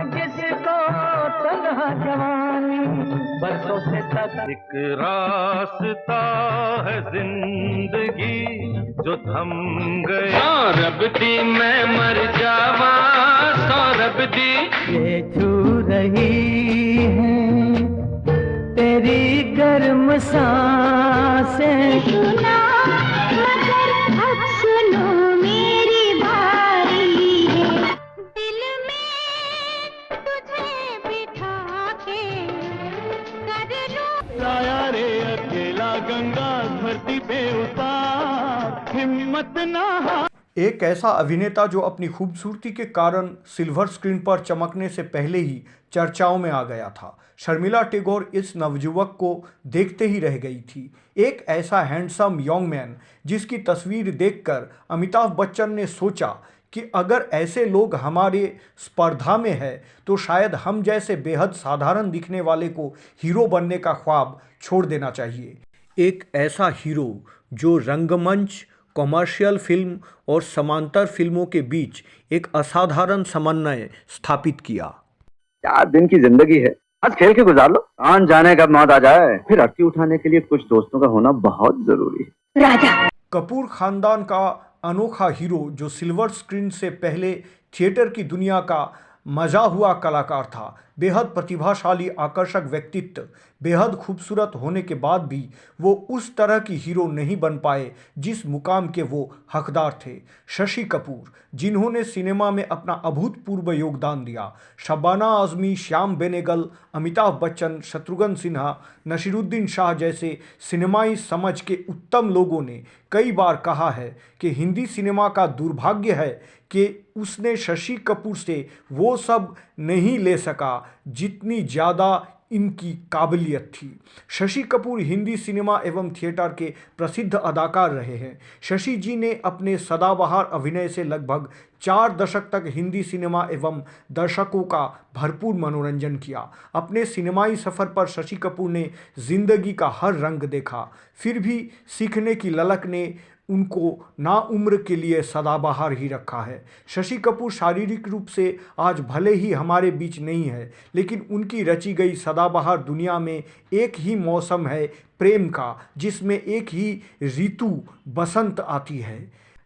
किसको तन्हा जवानी बरसों से तक एक रास्ता है जिंदगी जो थम गए। सौरभ दी मैं मर जावा, सौरभ दी ये छू रही है तेरी गर्म सांसें। सुना मगर अब सुनो मेरी बारी है, दिल में तुझे बिठा के कर लूं। लाया रे अकेला गंगा धरती पे उतार, हिम्मत ना हार। एक ऐसा अभिनेता जो अपनी खूबसूरती के कारण सिल्वर स्क्रीन पर चमकने से पहले ही चर्चाओं में आ गया था। शर्मिला टैगोर इस नवयुवक को देखते ही रह गई थी। एक ऐसा हैंडसम यंग मैन जिसकी तस्वीर देखकर अमिताभ बच्चन ने सोचा कि अगर ऐसे लोग हमारे स्पर्धा में है तो शायद हम जैसे बेहद साधारण दिखने वाले को हीरो बनने का ख्वाब छोड़ देना चाहिए। एक ऐसा हीरो जो रंगमंच, कॉमर्शियल फिल्म और समांतर फिल्मों के बीच एक असाधारण समन्वय स्थापित किया। 4 दिन की जिंदगी है, आज खेल के गुजार लो। आन जाने कब मौत आ जाए, फिर अटकी उठाने के लिए कुछ दोस्तों का होना बहुत जरूरी है। राजा कपूर खानदान का अनोखा हीरो जो सिल्वर स्क्रीन से पहले थिएटर की दुनिया का मजा हुआ कलाकार था। बेहद प्रतिभाशाली, आकर्षक व्यक्तित्व, बेहद खूबसूरत होने के बाद भी वो उस तरह की हीरो नहीं बन पाए जिस मुकाम के वो हकदार थे। शशि कपूर, जिन्होंने सिनेमा में अपना अभूतपूर्व योगदान दिया। शबाना आजमी, श्याम बेनेगल, अमिताभ बच्चन, शत्रुघ्न सिन्हा, नसीरुद्दीन शाह जैसे सिनेमाई समझ के उत्तम लोगों ने कई बार कहा है कि हिंदी सिनेमा का दुर्भाग्य है कि उसने शशि कपूर से वो सब नहीं ले सका जितनी ज़्यादा इनकी काबिलियत थी। शशि कपूर हिंदी सिनेमा एवं थिएटर के प्रसिद्ध अदाकार रहे हैं। शशि जी ने अपने सदाबहार अभिनय से लगभग 4 दशक तक हिंदी सिनेमा एवं दर्शकों का भरपूर मनोरंजन किया। अपने सिनेमाई सफ़र पर शशि कपूर ने जिंदगी का हर रंग देखा, फिर भी सीखने की ललक ने उनको नाउम्र के लिए सदाबहार ही रखा है। शशि कपूर शारीरिक रूप से आज भले ही हमारे बीच नहीं है, लेकिन उनकी रची गई सदाबहार दुनिया में एक ही मौसम है प्रेम का, जिसमें एक ही ऋतु बसंत आती है।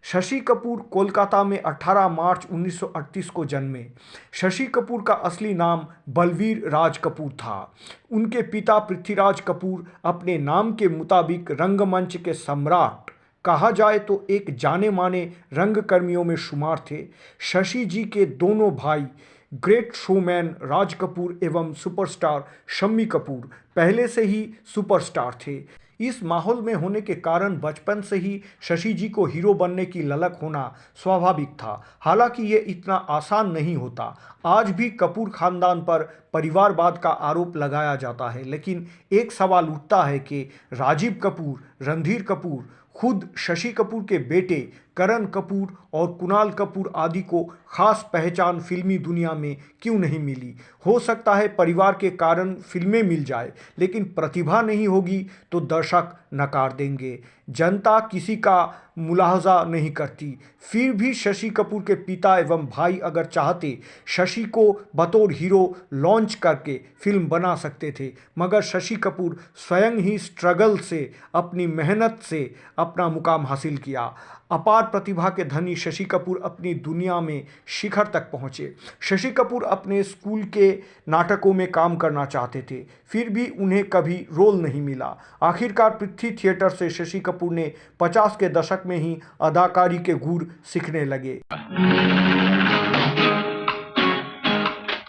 शशि कपूर कोलकाता में 18 मार्च 1938 को जन्मे। शशि कपूर का असली नाम बलवीर राज कपूर था। उनके पिता पृथ्वीराज कपूर अपने नाम के मुताबिक रंगमंच के सम्राट, कहा जाए तो एक जाने माने रंगकर्मियों में शुमार थे। शशि जी के दोनों भाई ग्रेट शोमैन राज कपूर एवं सुपरस्टार शम्मी कपूर पहले से ही सुपरस्टार थे। इस माहौल में होने के कारण बचपन से ही शशि जी को हीरो बनने की ललक होना स्वाभाविक था। हालांकि ये इतना आसान नहीं होता। आज भी कपूर खानदान पर परिवारवाद का आरोप लगाया जाता है, लेकिन एक सवाल उठता है कि राजीव कपूर, रणधीर कपूर, खुद शशि कपूर के बेटे करण कपूर और कुणाल कपूर आदि को खास पहचान फिल्मी दुनिया में क्यों नहीं मिली। हो सकता है परिवार के कारण फिल्में मिल जाए, लेकिन प्रतिभा नहीं होगी तो दर्शक नकार देंगे। जनता किसी का मुलाहजा नहीं करती। फिर भी शशि कपूर के पिता एवं भाई अगर चाहते शशि को बतौर हीरो लॉन्च करके फिल्म बना सकते थे, मगर शशि कपूर स्वयं ही स्ट्रगल से, अपनी मेहनत से अपना मुकाम हासिल किया। अपार प्रतिभा के धनी शशि कपूर अपनी दुनिया में शिखर तक पहुँचे। शशि कपूर अपने स्कूल के नाटकों में काम करना चाहते थे, फिर भी उन्हें कभी रोल नहीं मिला। आखिरकार पृथ्वी थिएटर से शशि कपूर ने 50 के दशक में ही अदाकारी के गुर सीखने लगे।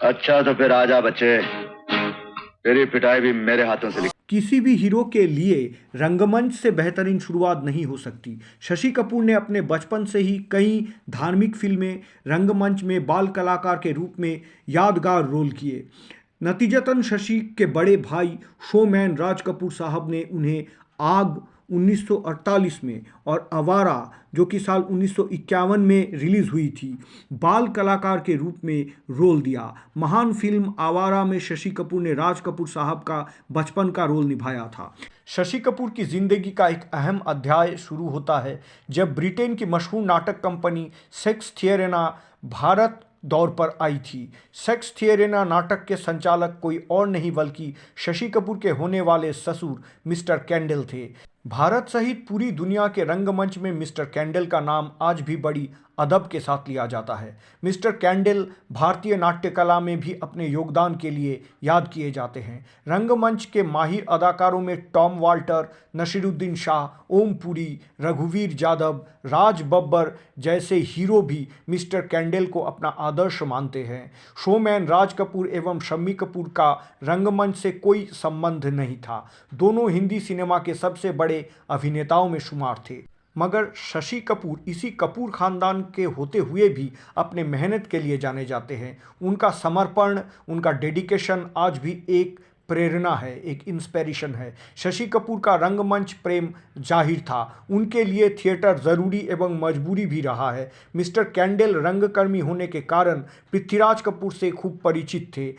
अच्छा तो फिर आजा बच्चे, तेरी पिटाई भी मेरे हाथों से। किसी भी हीरो के लिए रंगमंच से बेहतरीन शुरुआत नहीं हो सकती। शशि कपूर ने अपने बचपन से ही कई धार्मिक फिल्में, रंगमंच में बाल कलाकार के रूप में यादगार रोल किए। नतीजतन शशि के बड़े भाई शोमैन राज कपूर साहब ने उन्हें आग 1948 में और आवारा जो कि साल 1951 में रिलीज़ हुई थी, बाल कलाकार के रूप में रोल दिया। महान फिल्म आवारा में शशि कपूर ने राज कपूर साहब का बचपन का रोल निभाया था। शशि कपूर की ज़िंदगी का एक अहम अध्याय शुरू होता है जब ब्रिटेन की मशहूर नाटक कंपनी सेक्स थिएरेना भारत दौर पर आई थी। सेक्स थिएरेना नाटक के संचालक कोई और नहीं बल्कि शशि कपूर के होने वाले ससुर मिस्टर कैंडल थे। भारत सहित पूरी दुनिया के रंगमंच में मिस्टर कैंडल का नाम आज भी बड़ी अदब के साथ लिया जाता है। मिस्टर कैंडल भारतीय नाट्य कला में भी अपने योगदान के लिए याद किए जाते हैं। रंगमंच के माहिर अदाकारों में टॉम वॉल्टर, नसीरुद्दीन शाह, ओम पुरी, रघुवीर जाधव, राज बब्बर जैसे हीरो भी मिस्टर कैंडल को अपना आदर्श मानते हैं। शोमैन राज कपूर एवं शम्मी कपूर का रंगमंच से कोई संबंध नहीं था। दोनों हिंदी सिनेमा के सबसे बड़े अभिनेताओं में शुमार थे। मगर शशि कपूर इसी कपूर खानदान के होते हुए भी अपने मेहनत के लिए जाने जाते हैं। उनका समर्पण, उनका डेडिकेशन आज भी एक प्रेरणा है, एक इंस्पिरेशन है। शशि कपूर का रंगमंच प्रेम जाहिर था। उनके लिए थिएटर ज़रूरी एवं मजबूरी भी रहा है। मिस्टर कैंडल रंगकर्मी होने के कारण पृथ्वीराज कपूर से खूब परिचित थे।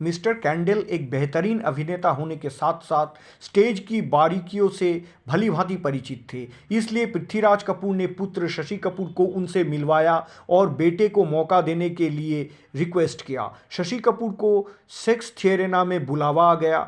मिस्टर कैंडल एक बेहतरीन अभिनेता होने के साथ साथ स्टेज की बारीकियों से भली भांति परिचित थे। इसलिए पृथ्वीराज कपूर ने पुत्र शशि कपूर को उनसे मिलवाया और बेटे को मौका देने के लिए रिक्वेस्ट किया। शशि कपूर को सेक्स थिएरेना में बुलावा गया।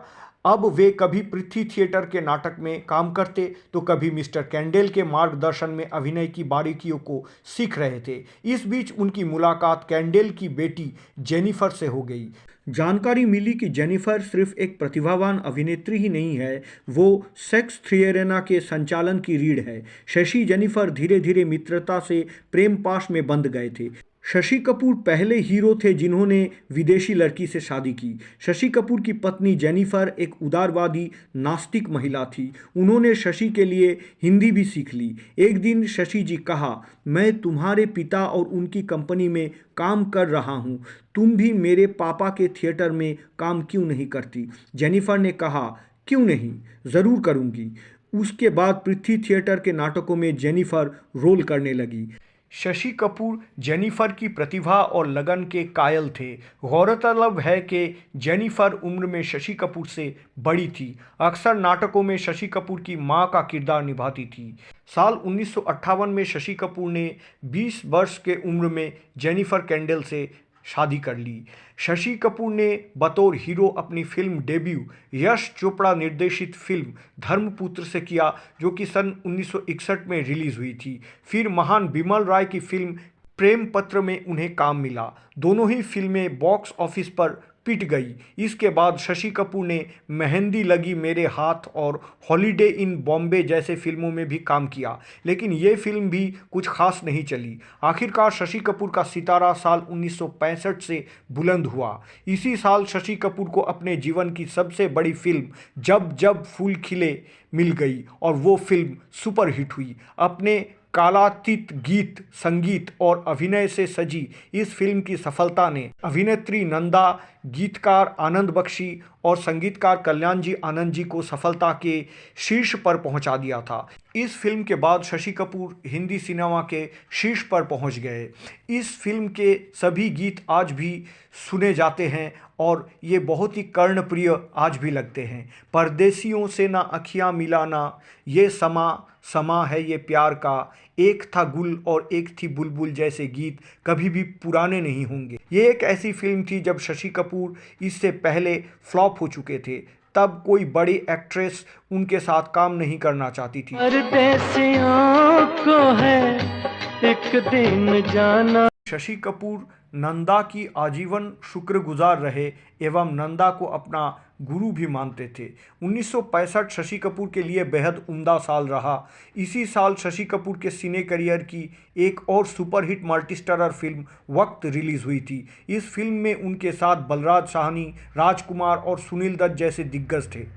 अब वे कभी पृथ्वी थिएटर के नाटक में काम करते तो कभी मिस्टर कैंडल के मार्गदर्शन में अभिनय की बारीकियों को सीख रहे थे। इस बीच उनकी मुलाकात कैंडल की बेटी जेनिफर से हो गई। जानकारी मिली कि जेनिफर सिर्फ एक प्रतिभावान अभिनेत्री ही नहीं है, वो सेक्स थिएरेना के संचालन की रीढ़ है। शशि जेनिफर धीरे धीरे मित्रता से प्रेम पाश में बंध गए थे। शशि कपूर पहले हीरो थे जिन्होंने विदेशी लड़की से शादी की। शशि कपूर की पत्नी जेनिफर एक उदारवादी नास्तिक महिला थी। उन्होंने शशि के लिए हिंदी भी सीख ली। एक दिन शशि जी कहा, मैं तुम्हारे पिता और उनकी कंपनी में काम कर रहा हूँ, तुम भी मेरे पापा के थिएटर में काम क्यों नहीं करती? जेनिफर ने कहा, क्यों नहीं, ज़रूर करूँगी। उसके बाद पृथ्वी थिएटर के नाटकों में जेनिफर रोल करने लगी। शशि कपूर जेनिफर की प्रतिभा और लगन के कायल थे। गौरतलब है कि जेनिफर उम्र में शशि कपूर से बड़ी थी। अक्सर नाटकों में शशि कपूर की मां का किरदार निभाती थी। साल 1958 में शशि कपूर ने 20 वर्ष के उम्र में जेनिफर कैंडल से शादी कर ली। शशि कपूर ने बतौर हीरो अपनी फिल्म डेब्यू यश चोपड़ा निर्देशित फिल्म धर्मपुत्र से किया, जो कि सन 1961 में रिलीज हुई थी। फिर महान बिमल राय की फिल्म प्रेम पत्र में उन्हें काम मिला। दोनों ही फिल्में बॉक्स ऑफिस पर पिट गई। इसके बाद शशि कपूर ने मेहंदी लगी मेरे हाथ और हॉलीडे इन बॉम्बे जैसे फिल्मों में भी काम किया, लेकिन ये फिल्म भी कुछ खास नहीं चली। आखिरकार शशि कपूर का सितारा साल 1965 से बुलंद हुआ। इसी साल शशि कपूर को अपने जीवन की सबसे बड़ी फिल्म जब जब फूल खिले मिल गई और वो फिल्म सुपरहिट हुई। अपने कालातीत गीत, संगीत और अभिनय से सजी इस फिल्म की सफलता ने अभिनेत्री नंदा, गीतकार आनंद बख्शी और संगीतकार कल्याण जी आनंद जी को सफलता के शीर्ष पर पहुंचा दिया था। इस फिल्म के बाद शशि कपूर हिंदी सिनेमा के शीर्ष पर पहुंच गए। इस फिल्म के सभी गीत आज भी सुने जाते हैं और ये बहुत ही कर्णप्रिय आज भी लगते हैं। परदेसियों से ना अखियाँ मिलाना, ये समा है ये प्यार का, एक था गुल और एक थी बुलबुल जैसे गीत कभी भी पुराने नहीं होंगे। ये एक ऐसी फिल्म थी जब शशि कपूर इससे पहले फ्लॉप हो चुके थे। तब कोई बड़ी एक्ट्रेस उनके साथ काम नहीं करना चाहती थी। परदेसियों को है एक दिन जाना। शशि कपूर नंदा की आजीवन शुक्रगुजार रहे एवं नंदा को अपना गुरु भी मानते थे। 1965 शशि कपूर के लिए बेहद उम्दा साल रहा। इसी साल शशि कपूर के सिने करियर की एक और सुपरहिट मल्टीस्टारर फिल्म वक्त रिलीज हुई थी। इस फिल्म में उनके साथ बलराज साहनी, राजकुमार और सुनील दत्त जैसे दिग्गज थे।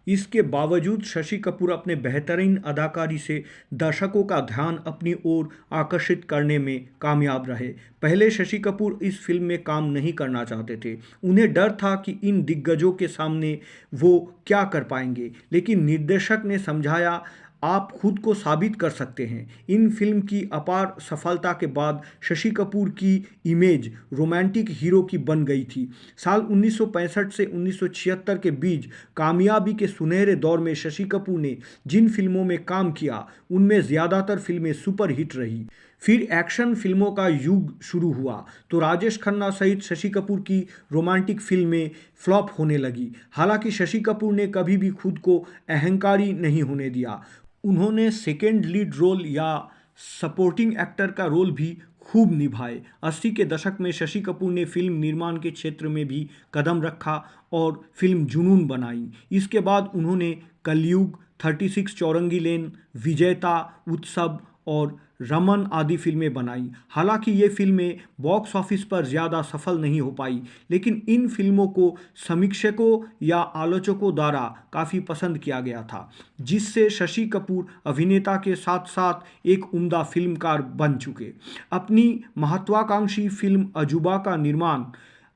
इसके बावजूद शशि कपूर अपने बेहतरीन अदाकारी से दर्शकों का ध्यान अपनी ओर आकर्षित करने में कामयाब रहे। पहले शशि कपूर इस फिल्म में काम नहीं करना चाहते थे। उन्हें डर था कि इन दिग्गजों के सामने वो क्या कर पाएंगे, लेकिन निर्देशक ने समझाया, आप खुद को साबित कर सकते हैं। इन फिल्म की अपार सफलता के बाद शशि कपूर की इमेज रोमांटिक हीरो की बन गई थी। साल 1965 से 1976 के बीच कामयाबी के सुनहरे दौर में शशि कपूर ने जिन फिल्मों में काम किया उनमें ज़्यादातर फिल्में सुपरहिट रही। फिर एक्शन फिल्मों का युग शुरू हुआ तो राजेश खन्ना सहित शशि कपूर की रोमांटिक फिल्में फ्लॉप होने लगी। हालांकि शशि कपूर ने कभी भी खुद को अहंकारी नहीं होने दिया। उन्होंने सेकेंड लीड रोल या सपोर्टिंग एक्टर का रोल भी खूब निभाए। 80 के दशक में शशि कपूर ने फिल्म निर्माण के क्षेत्र में भी कदम रखा और फिल्म जुनून बनाई। इसके बाद उन्होंने कलयुग, 36 चौरंगी लेन, विजेता, उत्सव और रमन आदि फिल्में बनाई। हालांकि ये फिल्में बॉक्स ऑफिस पर ज़्यादा सफल नहीं हो पाई, लेकिन इन फिल्मों को समीक्षकों या आलोचकों द्वारा काफ़ी पसंद किया गया था, जिससे शशि कपूर अभिनेता के साथ साथ एक उम्दा फिल्मकार बन चुके। अपनी महत्वाकांक्षी फिल्म अजूबा का निर्माण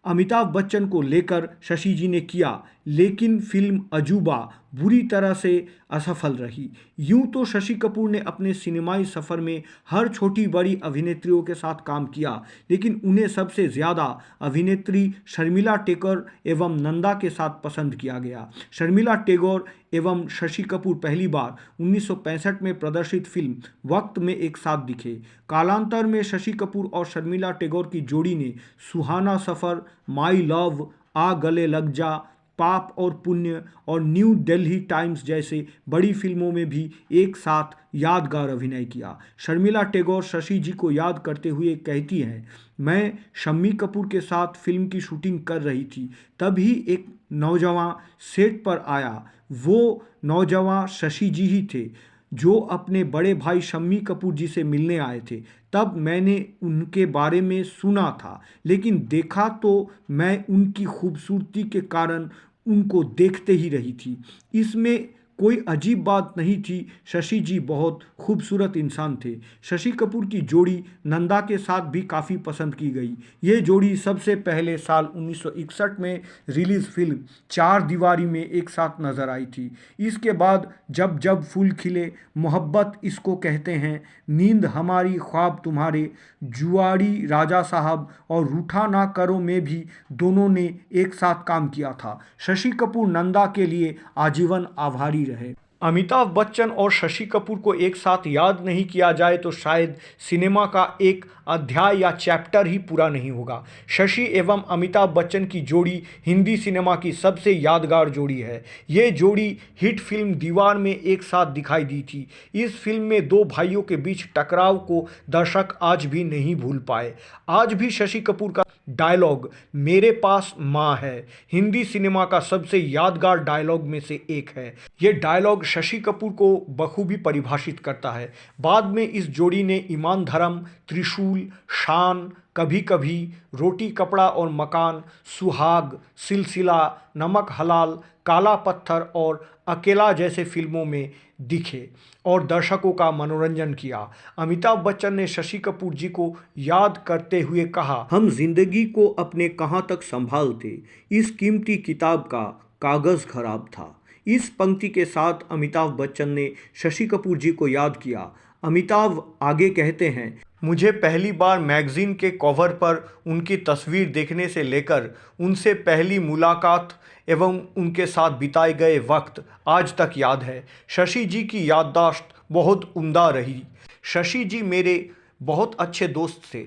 अमिताभ बच्चन को लेकर शशि जी ने किया, लेकिन फिल्म अजूबा बुरी तरह से असफल रही। यूं तो शशि कपूर ने अपने सिनेमाई सफ़र में हर छोटी बड़ी अभिनेत्रियों के साथ काम किया, लेकिन उन्हें सबसे ज़्यादा अभिनेत्री शर्मिला टैगोर एवं नंदा के साथ पसंद किया गया। शर्मिला टैगोर एवं शशि कपूर पहली बार 1965 में प्रदर्शित फिल्म वक्त में एक साथ दिखे। कालांतर में शशि कपूर और शर्मिला टैगोर की जोड़ी ने सुहाना सफ़र, माई लव, आ गले लग जा, पाप और पुण्य और न्यू दिल्ली टाइम्स जैसे बड़ी फिल्मों में भी एक साथ यादगार अभिनय किया। शर्मिला टैगोर शशि जी को याद करते हुए कहती हैं, मैं शम्मी कपूर के साथ फिल्म की शूटिंग कर रही थी, तभी एक नौजवान सेट पर आया। वो नौजवान शशि जी ही थे जो अपने बड़े भाई शम्मी कपूर जी से मिलने आए थे। तब मैंने उनके बारे में सुना था, लेकिन देखा तो मैं उनकी खूबसूरती के कारण उनको देखते ही रही थी। इसमें कोई अजीब बात नहीं थी। शशि जी बहुत खूबसूरत इंसान थे। शशि कपूर की जोड़ी नंदा के साथ भी काफ़ी पसंद की गई। ये जोड़ी सबसे पहले साल 1961 में रिलीज़ फिल्म चार दीवारी में एक साथ नज़र आई थी। इसके बाद जब जब फूल खिले, मोहब्बत इसको कहते हैं, नींद हमारी ख्वाब तुम्हारे, जुआड़ी राजा साहब और रूठा ना करो में भी दोनों ने एक साथ काम किया था। शशि कपूर नंदा के लिए आजीवन आभारी रहे। अमिताभ बच्चन और शशि कपूर को एक साथ याद नहीं किया जाए तो शायद सिनेमा का एक अध्याय या चैप्टर ही पूरा नहीं होगा। शशि एवं अमिताभ बच्चन की जोड़ी हिंदी सिनेमा की सबसे यादगार जोड़ी है। ये जोड़ी हिट फिल्म दीवार में एक साथ दिखाई दी थी। इस फिल्म में दो भाइयों के बीच टकराव को दर्शक आज भी नहीं भूल पाए। आज भी शशि कपूर का डायलॉग मेरे पास माँ है हिंदी सिनेमा का सबसे यादगार डायलॉग में से एक है। ये डायलॉग शशि कपूर को बखूबी परिभाषित करता है। बाद में इस जोड़ी ने ईमान धर्म, त्रिशूल, शान, कभी कभी, रोटी कपड़ा और मकान, सुहाग, सिलसिला, नमक हलाल, काला पत्थर और अकेला जैसे फिल्मों में दिखे और दर्शकों का मनोरंजन किया। अमिताभ बच्चन ने शशि कपूर जी को याद करते हुए कहा, हम जिंदगी को अपने कहाँ तक संभालते, इस कीमती किताब का कागज़ खराब था। इस पंक्ति के साथ अमिताभ बच्चन ने शशि कपूर जी को याद किया। अमिताभ आगे कहते हैं, मुझे पहली बार मैगज़ीन के कवर पर उनकी तस्वीर देखने से लेकर उनसे पहली मुलाकात एवं उनके साथ बिताए गए वक्त आज तक याद है। शशि जी की याददाश्त बहुत उम्दा रही। शशि जी मेरे बहुत अच्छे दोस्त थे।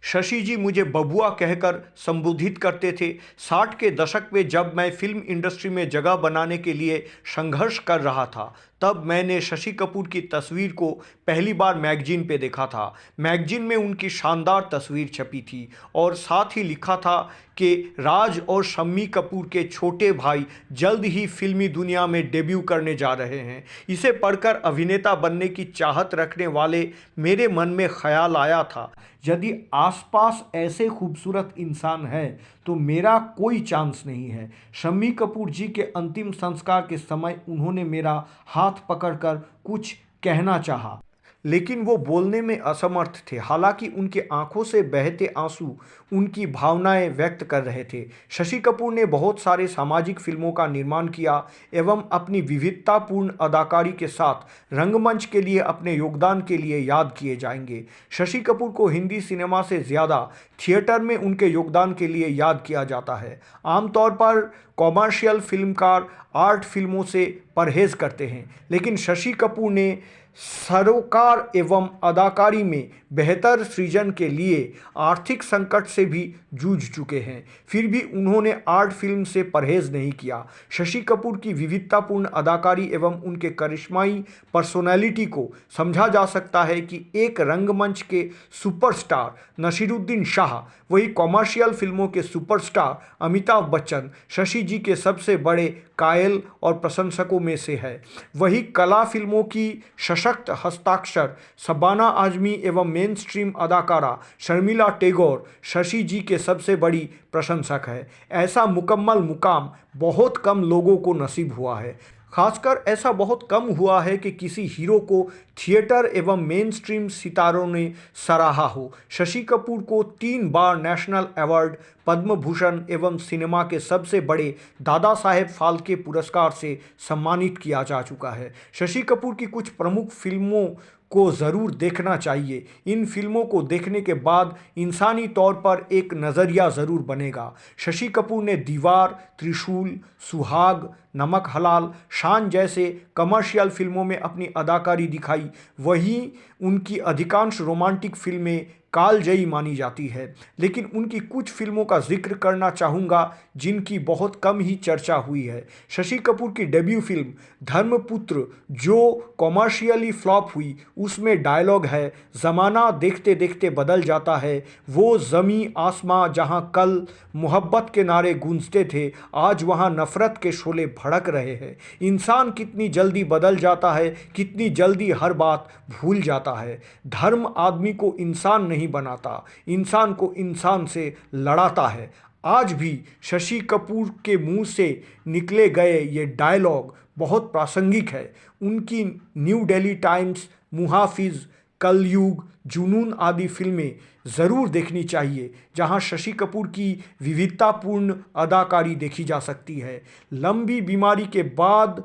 शशि जी मुझे बबुआ कहकर संबोधित करते थे। 60 के दशक में जब मैं फिल्म इंडस्ट्री में जगह बनाने के लिए संघर्ष कर रहा था, तब मैंने शशि कपूर की तस्वीर को पहली बार मैगजीन पे देखा था। मैगजीन में उनकी शानदार तस्वीर छपी थी और साथ ही लिखा था कि राज और शम्मी कपूर के छोटे भाई जल्द ही फिल्मी दुनिया में डेब्यू करने जा रहे हैं। इसे पढ़कर अभिनेता बनने की चाहत रखने वाले मेरे मन में ख्याल आया था, यदि आसपास ऐसे खूबसूरत इंसान है तो मेरा कोई चांस नहीं है। शम्मी कपूर जी के अंतिम संस्कार के समय उन्होंने मेरा हाथ पकड़कर कुछ कहना चाहा, लेकिन वो बोलने में असमर्थ थे। हालांकि उनके आंखों से बहते आंसू उनकी भावनाएं व्यक्त कर रहे थे। शशि कपूर ने बहुत सारे सामाजिक फिल्मों का निर्माण किया एवं अपनी विविधतापूर्ण अदाकारी के साथ रंगमंच के लिए अपने योगदान के लिए याद किए जाएंगे। शशि कपूर को हिंदी सिनेमा से ज़्यादा थिएटर में उनके योगदान के लिए याद किया जाता है। आमतौर पर कॉमर्शियल फिल्मकार आर्ट फिल्मों से परहेज करते हैं, लेकिन शशि कपूर ने सरोकार एवं अदाकारी में बेहतर सृजन के लिए आर्थिक संकट से भी जूझ चुके हैं। फिर भी उन्होंने आर्ट फिल्म से परहेज नहीं किया। शशि कपूर की विविधतापूर्ण अदाकारी एवं उनके करिश्माई पर्सोनैलिटी को समझा जा सकता है कि एक रंगमंच के सुपरस्टार नसीरुद्दीन शाह, वही कॉमर्शियल फिल्मों के सुपरस्टार अमिताभ बच्चन शशि जी के सबसे बड़े कायल और प्रशंसकों में से है। वही कला फिल्मों की सशक्त हस्ताक्षर शबाना आजमी एवं मेन स्ट्रीम अदाकारा शर्मिला टैगोर शशि जी के सबसे बड़ी प्रशंसक है। ऐसा मुकम्मल मुकाम बहुत कम लोगों को नसीब हुआ है। खासकर ऐसा बहुत कम हुआ है कि किसी हीरो को थिएटर एवं मेन स्ट्रीम सितारों ने सराहा हो। शशि कपूर को 3 बार नेशनल अवार्ड, पद्म भूषण एवं सिनेमा के सबसे बड़े दादा साहेब फाल्के पुरस्कार से सम्मानित किया जा चुका है। शशि कपूर की कुछ प्रमुख फिल्मों को ज़रूर देखना चाहिए। इन फिल्मों को देखने के बाद इंसानी तौर पर एक नज़रिया ज़रूर बनेगा। शशि कपूर ने दीवार, त्रिशूल, सुहाग, नमक हलाल, शान जैसे कमर्शियल फिल्मों में अपनी अदाकारी दिखाई। वहीं उनकी अधिकांश रोमांटिक फिल्में कालजयी मानी जाती है, लेकिन उनकी कुछ फिल्मों का जिक्र करना चाहूँगा जिनकी बहुत कम ही चर्चा हुई है। शशि कपूर की डेब्यू फिल्म धर्मपुत्र जो कॉमर्शियली फ्लॉप हुई, उसमें डायलॉग है, ज़माना देखते देखते बदल जाता है, वो ज़मीं आसमां जहां कल मोहब्बत के नारे गूंजते थे, आज वहां नफ़रत के शोले भड़क रहे हैं। इंसान कितनी जल्दी बदल जाता है, कितनी जल्दी हर बात भूल जाता है। धर्म आदमी को इंसान नहीं बनाता, इंसान को इंसान से लड़ाता है। आज भी शशि कपूर के मुंह से निकले गए ये डायलॉग बहुत प्रासंगिक है। उनकी न्यू दिल्ली टाइम्स, मुहाफिज, कलयुग, जुनून आदि फिल्में ज़रूर देखनी चाहिए, जहां शशि कपूर की विविधतापूर्ण अदाकारी देखी जा सकती है। लंबी बीमारी के बाद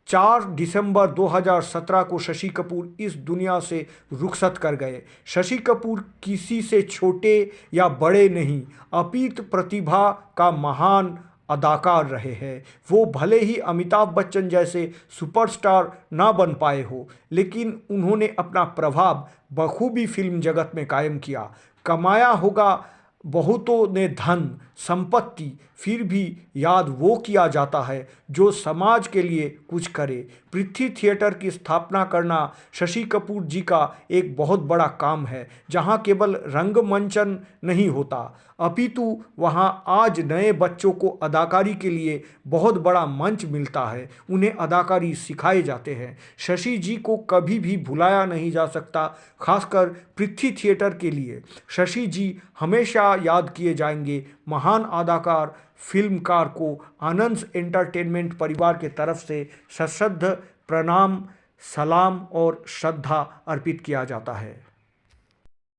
4 दिसंबर 2017 को शशि कपूर इस दुनिया से रुखसत कर गए। शशि कपूर किसी से छोटे या बड़े नहीं, अपित प्रतिभा का महान अदाकार रहे हैं। वो भले ही अमिताभ बच्चन जैसे सुपरस्टार ना बन पाए हो, लेकिन उन्होंने अपना प्रभाव बखूबी फिल्म जगत में कायम किया। कमाया होगा बहुतों ने धन संपत्ति, फिर भी याद वो किया जाता है जो समाज के लिए कुछ करे। पृथ्वी थिएटर की स्थापना करना शशि कपूर जी का एक बहुत बड़ा काम है, जहां केवल रंगमंचन नहीं होता, अपितु वहां आज नए बच्चों को अदाकारी के लिए बहुत बड़ा मंच मिलता है। उन्हें अदाकारी सिखाए जाते हैं। शशि जी को कभी भी भुलाया नहीं जा सकता, खासकर पृथ्वी थिएटर के लिए। शशि जी हमेशा याद किए जाएंगे। महान अदाकार फिल्मकार को आनंद एंटरटेनमेंट परिवार के तरफ से सश्रद्ध प्रणाम, सलाम और श्रद्धा अर्पित किया जाता है।